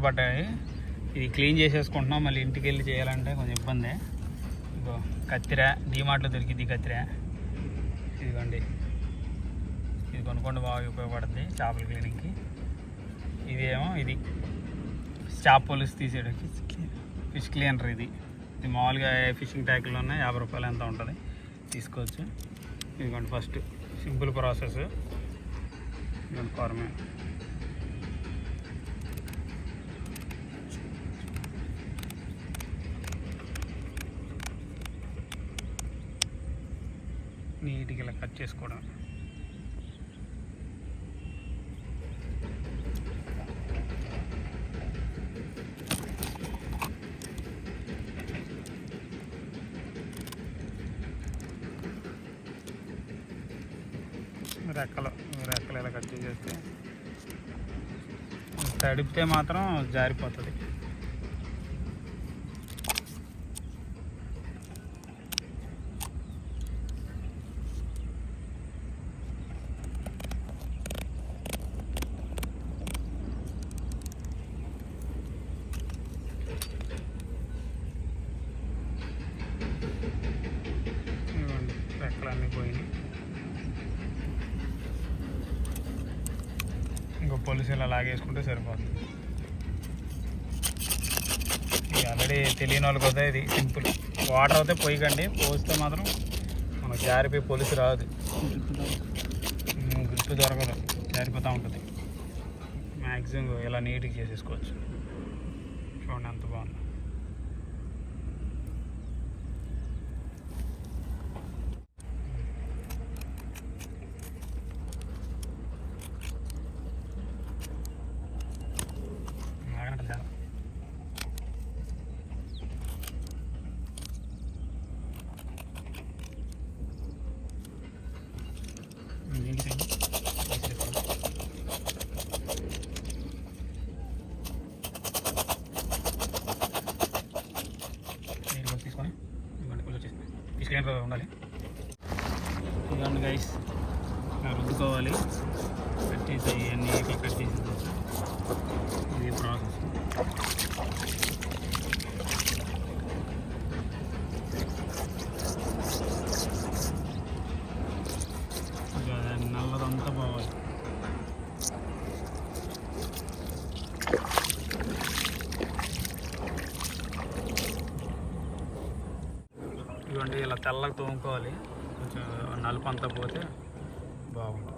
పడ్డాయి. ఇది క్లీన్ చేసేసుకుంటున్నాం. మళ్ళీ ఇంటికి వెళ్ళి చేయాలంటే కొంచెం ఇబ్బంది. ఇగో కత్తిర డీమార్ట్లో దొరికింది కత్తిర. ఇదిగోండి, ఇది కొనుక్కోండి, బాగా ఉపయోగపడుతుంది చేపల క్లీనింగ్కి. ఇదేమో ఇది చేప పొలుసు తీసేయడానికి ఫిష్ క్లీనర్. ఇది మామూలుగా ఫిషింగ్ ట్యాక్లో ఉన్నాయి, 50 రూపాయలు ఎంత ఉంటుంది, తీసుకోవచ్చు. ఇదిగోండి ఫస్ట్ సింపుల్ ప్రాసెస్. ఇదిగోండి ఫార్మే. నీట్గా ఇలా కట్ చేసుకోవడం. రెక్కలు ఇలా కట్ చేస్తే తడిపితే మాత్రం జారిపోతుంది. రెక్కలన్నీ పోయినాయి. ఇంకో పొలుసు ఇలా లాగేసుకుంటే సరిపోతుంది. ఇది ఆల్రెడీ తెలియని వాళ్ళకి వద్ద ఇది సింపుల్. వాటర్ అయితే పోయకండి, పోస్తే మాత్రం మనకు జారిపోయి పొలుసు రాదు, గ్రిప్ దొరకదు, జారిపోతూ ఉంటుంది. మ్యాక్సిమం ఇలా నీట్గా చేసేసుకోవచ్చు. చూడండి ఎంత బాగుంది. తీసుకొని ఉండాలి. ఇదిగోండి గైస్, రుద్దుకోవాలి. కట్ చేసి అన్నీ కట్ చేసి ఇది ప్రాసెస్. నల్లదంతా పోవాలి. ఇదిగోండి ఇలా తెల్లగా తోముకోవాలి. కొంచెం నలుపు అంతా పోతే బాగుంటుంది.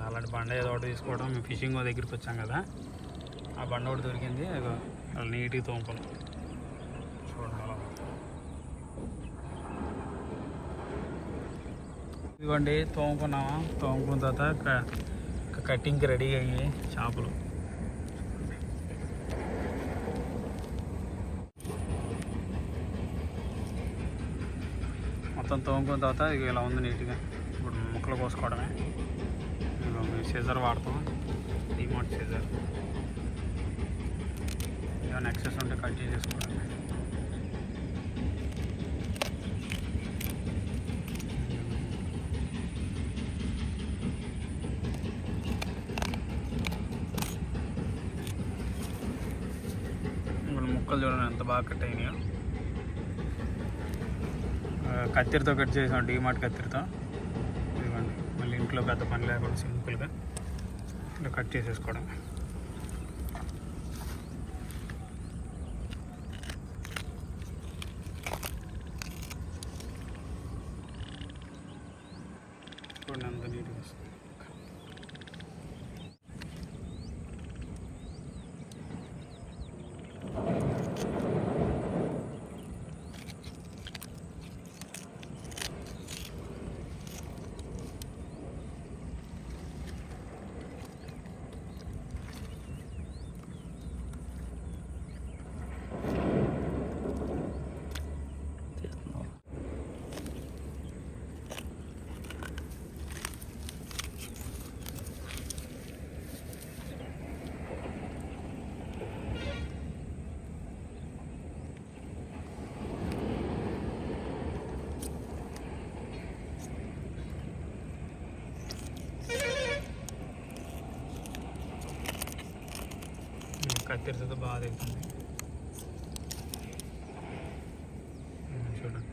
అలాంటి బండ ఏదో ఒకటి తీసుకోవడం. మేము ఫిషింగ్ దగ్గరికి వచ్చాం కదా, ఆ బండ ఒకటి దొరికింది. అలా నీట్గా తోముకోవాలి. చూడండి అలా. ఇదిగోండి తోముకున్నామా, తోముకున్న తర్వాత కటింగ్కి రెడీ అయ్యి చేపలు. మొత్తం తోముకున్న తర్వాత ఇక ఇలా ఉంది నీట్గా. ఇప్పుడు ముక్కలు కోసుకోవడమే. మేము సీజర్ వాడతాం, డీమార్ట్ సీజర్. ఏమైనా ఎక్సెస్ ఉంటే కట్ చేసేసుకోవడమే. ముక్కలు చూడండి ఎంత బాగా కట్ అయినాయో. కత్తిరితో కట్ చేసాం, డీమార్ట్ కత్తిరితో. ఇదిగోండి, మళ్ళీ ఇంట్లో పెద్ద పని లేకుండా సింపుల్గా ఇలా కట్ చేసేసుకోవడం. చూడండి అంత నీట్గా వస్తుంది. కత్తిరితో బాగా తెగుతుంది. చూడండి,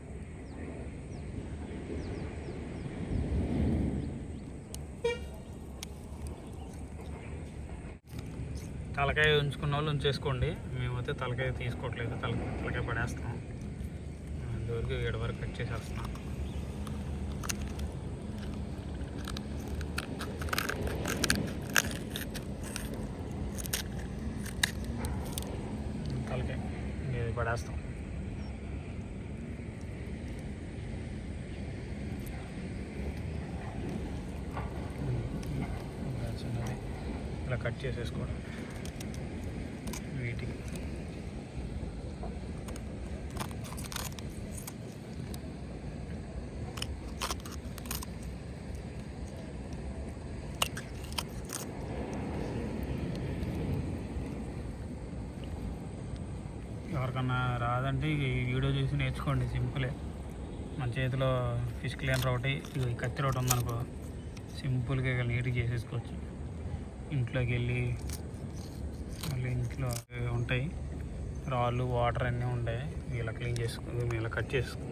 తలకాయ ఉంచుకున్న వాళ్ళు ఉంచేసుకోండి. మేమైతే తలకాయ తీసుకోవట్లేదు, తలకాయ పడేస్తాం. అంతవరకు 7 వరకు కట్ చేసేస్తున్నాం. తలకాయ ఇది పడేస్తాం. ఇలా కట్ చేసేసుకోవడం వీటికి. ఎవరికన్నా రాదంటే ఈ వీడియో చూసి నేర్చుకోండి, సింపులే. మన చేతిలో ఫిష్ క్లీనర్ ఒకటి, ఈ కత్తి ఒకటి ఉందనుకో, సింపుల్గా నీట్గా చేసేసుకోవచ్చు. ఇంట్లోకి వెళ్ళి మళ్ళీ ఇంట్లో ఉంటాయి రాళ్ళు, వాటర్ అన్నీ ఉంటాయి, ఇలా క్లీన్ చేసుకో, ఇలా కట్ చేసుకో.